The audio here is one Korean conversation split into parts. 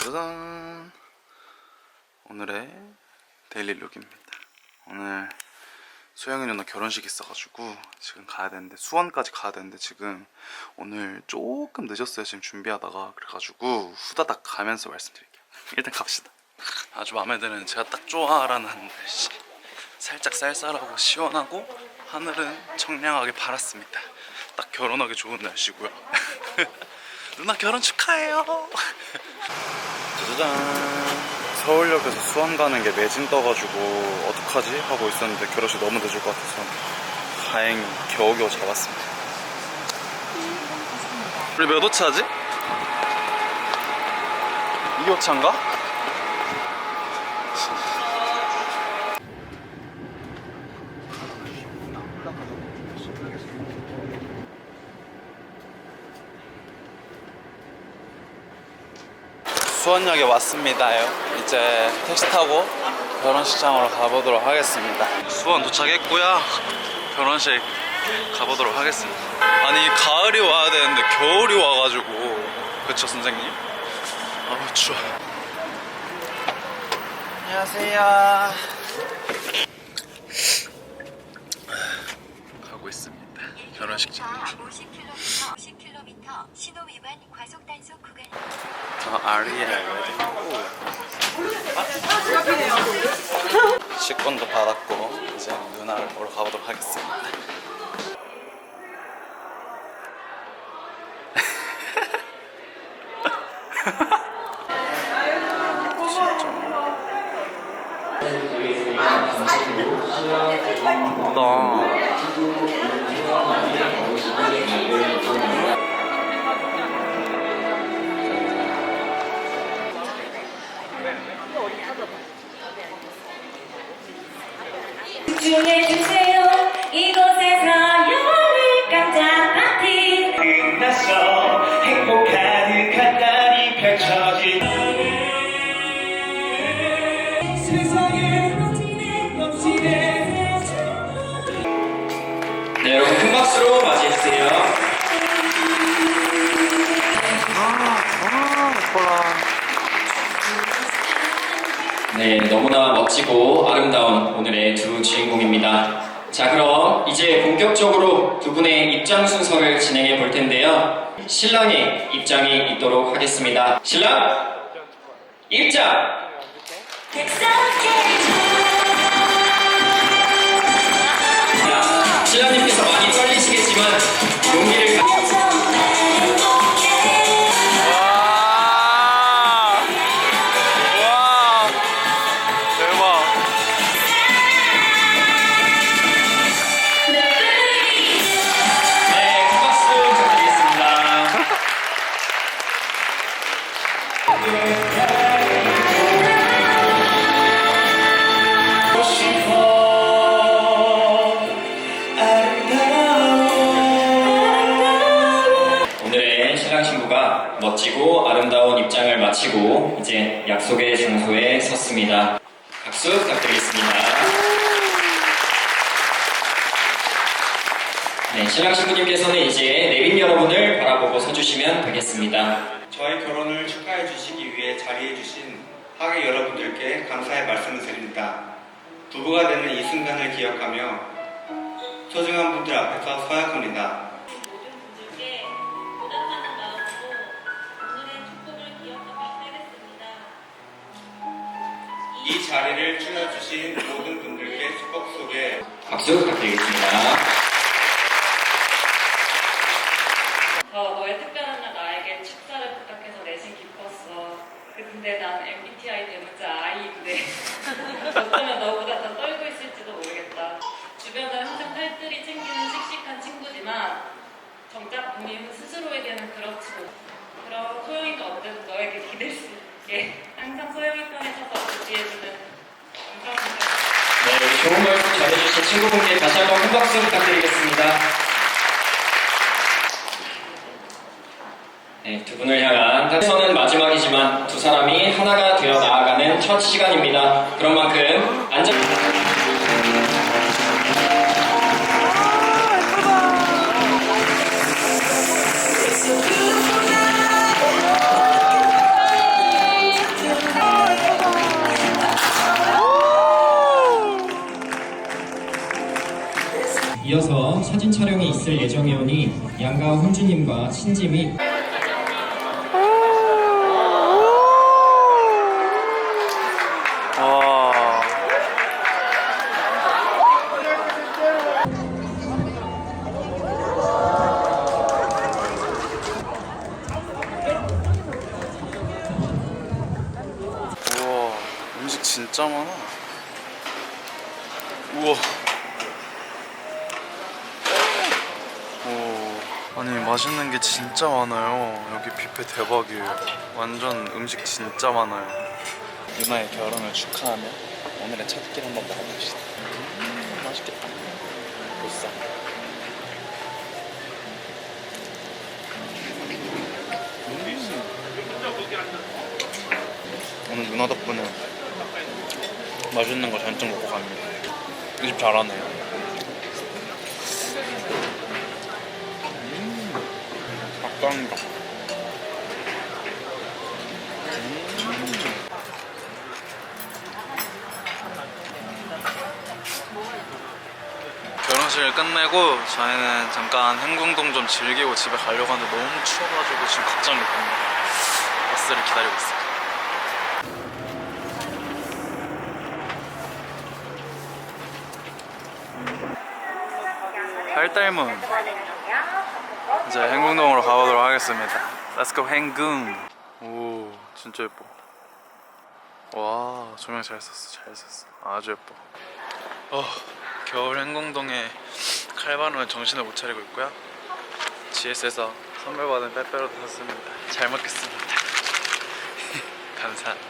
짜잔! 오늘의 데일리 룩입니다. 오늘 소영이 누나 결혼식 있어가지고 지금 가야 되는데, 수원까지 가야 되는데 지금 오늘 조금 늦었어요. 지금 준비하다가. 그래가지고 후다닥 가면서 말씀드릴게요. 일단 갑시다. 아주 마음에 드는, 제가 딱 좋아하는 날씨. 살짝 쌀쌀하고 시원하고 하늘은 청량하게 파랗습니다. 딱 결혼하기 좋은 날씨고요. 누나 결혼 축하해요. 짜잔. 서울역에서 수원 가는 게 매진 떠가지고 어떡하지? 하고 있었는데 결혼식 너무 늦을 것 같아서 다행히 겨우겨우 잡았습니다. 우리 몇 호차지? 2호차인가? 수원역에 왔습니다요. 이제 택시 타고 결혼식장으로 가보도록 하겠습니다. 수원 도착했고요. 결혼식 가보도록 하겠습니다. 아니 가을이 와야 되는데 겨울이 와가지고, 그쵸 선생님? 아우 추워. 안녕하세요. 가고 있습니다. 결혼식장. 50km 신호 위반 과속 단속 구간. 아리엘 식권도 받았고 이제 누나를 보러 가보도록 하겠습니다. 집중해주세요. 이곳에서 열릴 깜짝 파티. 끝났어. 행복 가득한 날이 펼쳐진 세상에 넘치네. 네, 여러분 큰 박수로 맞이해주세요. 네, 너무나 멋지고 아름다운 오늘의 두 주인공입니다. 자, 그럼 이제 본격적으로 두 분의 입장 순서를 진행해 볼 텐데요. 신랑의 입장이 있도록 하겠습니다. 신랑 입장! 자, 신랑님께서 많이 떨리시겠지만 용기를 멋지고 아름다운 입장을 마치고 이제 약속의 장소에 섰습니다. 박수 부탁드리겠습니다. 네, 신랑 신부님께서는 이제 내빈 여러분을 바라보고 서주시면 되겠습니다. 저희 결혼을 축하해 주시기 위해 자리해 주신 하객 여러분들께 감사의 말씀을 드립니다. 부부가 되는 이 순간을 기억하며 소중한 분들 앞에서 서약합니다. 이 자리를 채워주신 모든 분들께 축복 속에 박수 부탁드리겠습니다. 너의 특별한 날 나에게 축사를 부탁해서 내심 기뻤어. 근데 난 MBTI 대문자 I인데 어쩌면 너보다 더 떨고 있을지도 모르겠다. 주변을 항상 팔뜰히 챙기는 씩씩한 친구지만 정작 본인 스스로에게는 그렇지 못. 그럼 소영이가 언제든 너에게 기댈 수 있게 항상 소영이 편에 서서 지지해주는 감사합니다. 네, 우리 좋은 말씀 전해주신 친구분께 다시 한번 큰 박수 부탁드리겠습니다. 네, 두 분을 향한 탄선은 마지막이지만 두 사람이 하나가 되어 나아가는 첫 시간입니다. 그런 만큼 안전. 이어서 사진 촬영이 있을 예정이오니 양가 혼주님과 친지 및 와. 우와, 음식 진짜 많아. 우와. 오, 아니 맛있는 게 진짜 많아요. 여기 뷔페 대박이에요. 완전 음식 진짜 많아요. 누나의 결혼을 축하하며 오늘의 첫 끼를 한번 먹어봅시다. 맛있겠다. 보쌈. 오늘 누나 덕분에 맛있는 거 잔뜩 먹고 갑니다. 이 집 잘하네요. 닭강정. 결혼식을 끝내고 저희는 잠깐 행궁동 좀 즐기고 집에 가려고 하는데 너무 추워가지고 지금 걱정이거든요. 버스를 기다리고 있어요. 팔달문. 이제 행궁동으로 가보도록 하겠습니다. Let's go 행궁. 오, 진짜 예뻐. 와, 조명 잘 썼어, 잘 썼어. 아주 예뻐. 겨울 행궁동에 칼바람에 정신을 못 차리고 있고요. GS에서 선물 받은 빼빼로도 샀습니다. 잘 먹겠습니다. 감사합니다.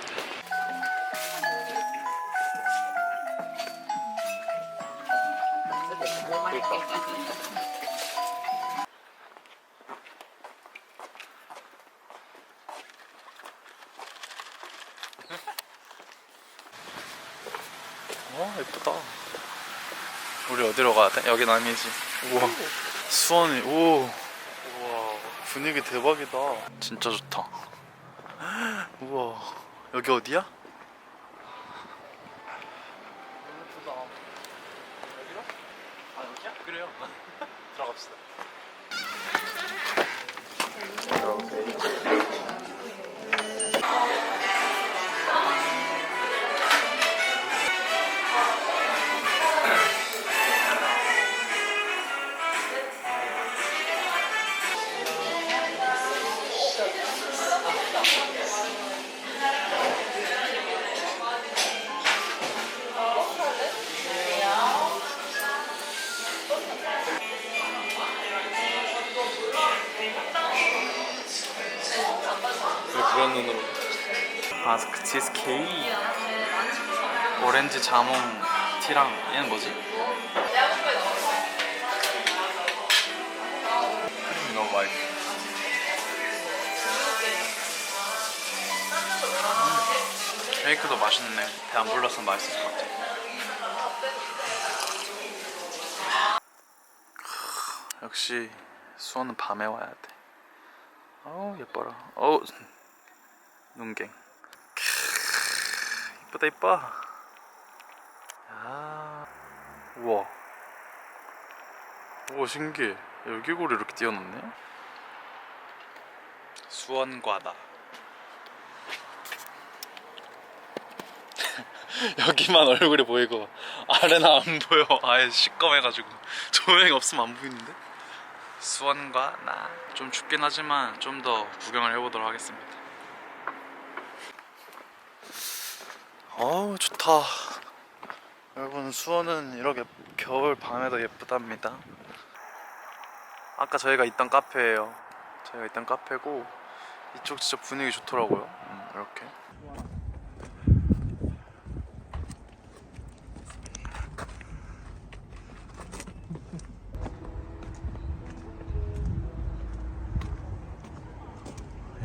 와, 예쁘다. 우리 어디로 가야 돼? 여긴 아니지. 우와, 수원이. 오, 우와, 분위기 대박이다. 진짜 좋다. 우와, 여기 어디야? 예쁘다. 여기로? 아, 여기야? 그래요. 들어갑시다. 왜 그런 눈으로? 바스크 치즈케이크, 오렌지 자몽 티랑 얘는 뭐지? 크림이 너무 맛있어. 케이크도 맛있네. 배 안 불렀으면 맛있을 것 같아. 역시 수원은 밤에 와야 돼. 어우, 예뻐라. 어우, 눈갱. 이쁘다, 이뻐. 야, 우와. 우와, 신기해. 열기구를 이렇게 띄워놓네. 수원과다. 여기만 얼굴이 보이고 아래는 안 보여. 아예 시꺼매가지고 조명이 없으면 안 보이는데. 수원과 나. 좀 춥긴 하지만 좀 더 구경을 해보도록 하겠습니다. 어우, 좋다. 여러분, 수원은 이렇게 겨울 밤에도 예쁘답니다. 아까 저희가 있던 카페예요. 저희가 있던 카페고 이쪽 진짜 분위기 좋더라고요. 이렇게.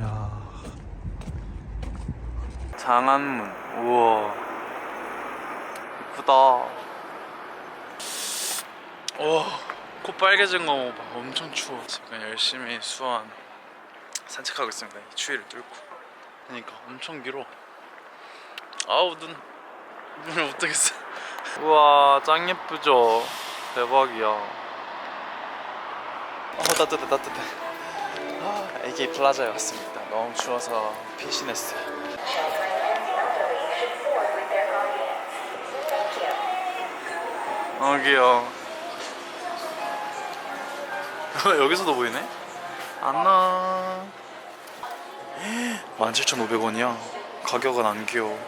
야, 장안문. 우와, 이쁘다. 와, 코 빨개진 거 봐. 엄청 추워. 지금 열심히 수원 산책하고 있습니다. 이 추위를 뚫고. 그러니까 엄청 길어. 아우, 눈을 못 뜨겠어. 우와, 짱 예쁘죠? 대박이야. 따뜻해 따뜻해. AK 플라자에 왔습니다. 너무 추워서 피신했어요. 귀여워. 여기서도 보이네? 안녕. 17,500원이야. 가격은 안 귀여워.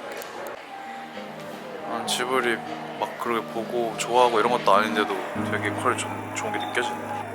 난 지브리 막 그렇게 보고 좋아하고 이런 것도 아닌데도 되게 퀄 좋은 게 느껴진다.